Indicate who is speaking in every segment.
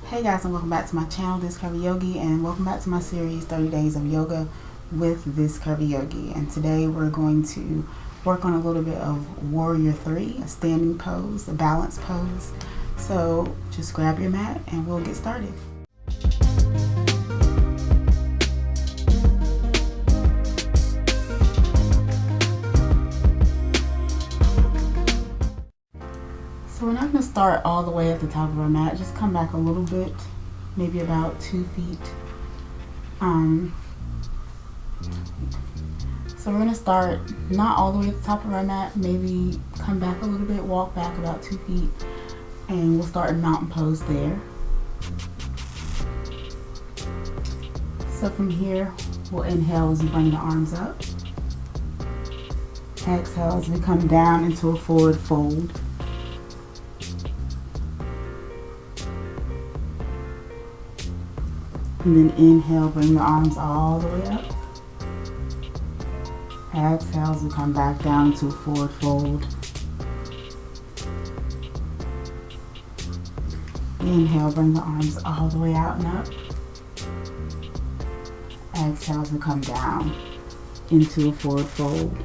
Speaker 1: Hey guys, and welcome back to my channel, This Curvi Yogi, and welcome back to my series 30 Days of Yoga with This Curvi Yogi. And today we're going to work on a little bit of Warrior 3, a standing pose, a balance pose. So just grab your mat and we'll get started. So we're not going to start all the way at the top of our mat. Just come back a little bit, maybe about 2 feet. So we're going to start not all the way at the top of our mat, maybe come back a little bit, walk back about 2 feet, and we'll start in mountain pose there. So from here, we'll inhale as we bring the arms up. Exhale as we come down into a forward fold. And then inhale, bring the arms all the way up. Exhale as we come back down to a forward fold. Inhale, bring the arms all the way out and up. Exhale as we come down into a forward fold.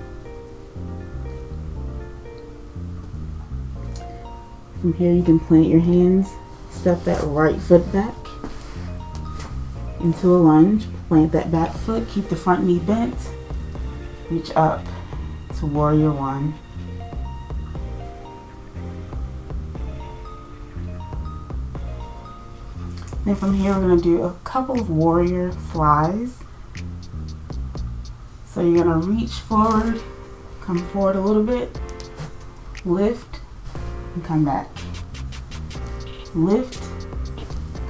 Speaker 1: From here you can plant your hands, step that right foot back into a lunge, plant that back foot, keep the front knee bent, reach up to Warrior 1. Then from here we're going to do a couple of warrior flies. So you're going to reach forward, come forward a little bit, lift, and come back. Lift,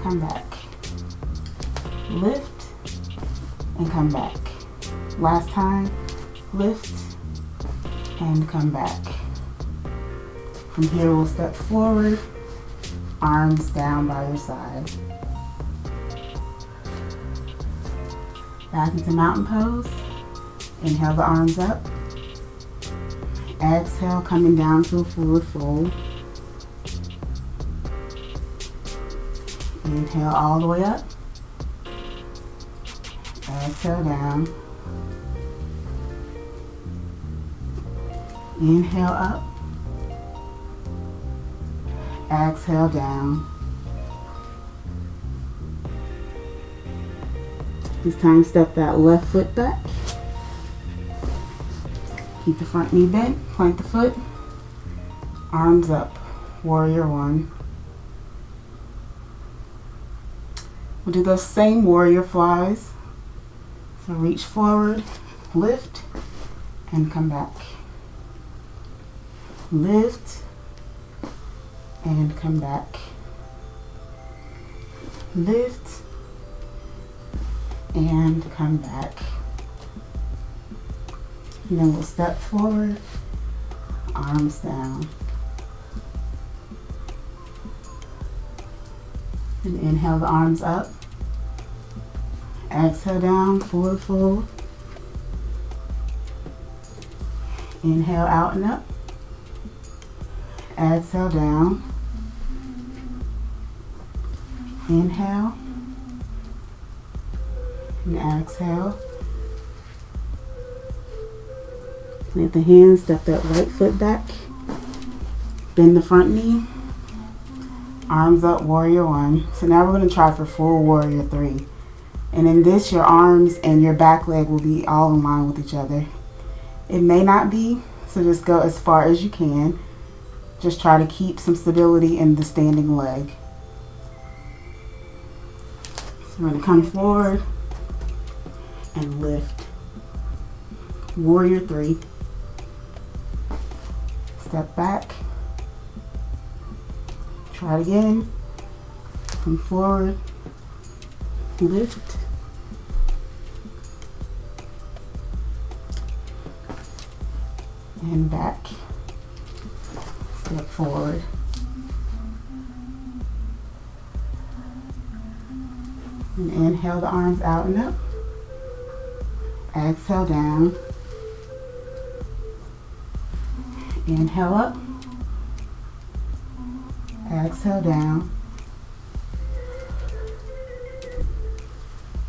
Speaker 1: come back. Lift and come back. Last time, lift and come back. From here we'll step forward, arms down by your side. Back into mountain pose. Inhale the arms up. Exhale, coming down to a forward fold. Inhale all the way up. Exhale down. Inhale up. Exhale down. This time step that left foot back. Keep the front knee bent, plant the foot. Arms up, Warrior 1. We'll do those same warrior flies. So reach forward, lift, and come back. Lift, and come back. Lift, and come back. And then we'll step forward, arms down. And inhale the arms up. Exhale down, forward fold. Inhale out and up. Exhale down. Inhale. And exhale. Plant the hands, step that right foot back. Bend the front knee. Arms up, Warrior 1. So now we're going to try for full Warrior 3. And in this, your arms and your back leg will be all in line with each other. It may not be, so just go as far as you can. Just try to keep some stability in the standing leg. So we're going to come forward and lift. Warrior 3. Step back. Try it again. Come forward. Lift. And back. Step forward. And inhale the arms out and up. Exhale down. Inhale up. Exhale down.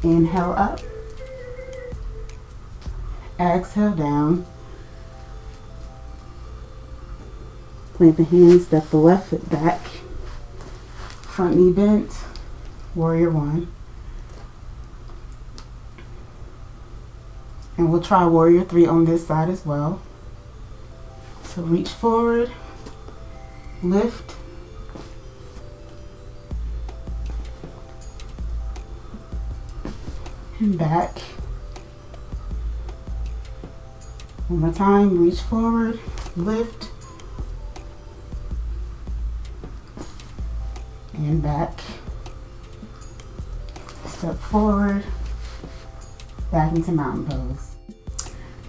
Speaker 1: Inhale up. Exhale down. Plant the hands, step the left foot back. Front knee bent. Warrior one. And we'll try warrior three on this side as well. So reach forward. Lift. And back. One more time, reach forward, lift, and back. Step forward, back into mountain pose.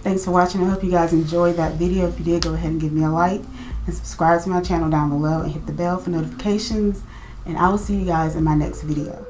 Speaker 1: Thanks for watching. I hope you guys enjoyed that video. If you did, go ahead and give me a like and subscribe to my channel down below and hit the bell for notifications. And I will see you guys in my next video.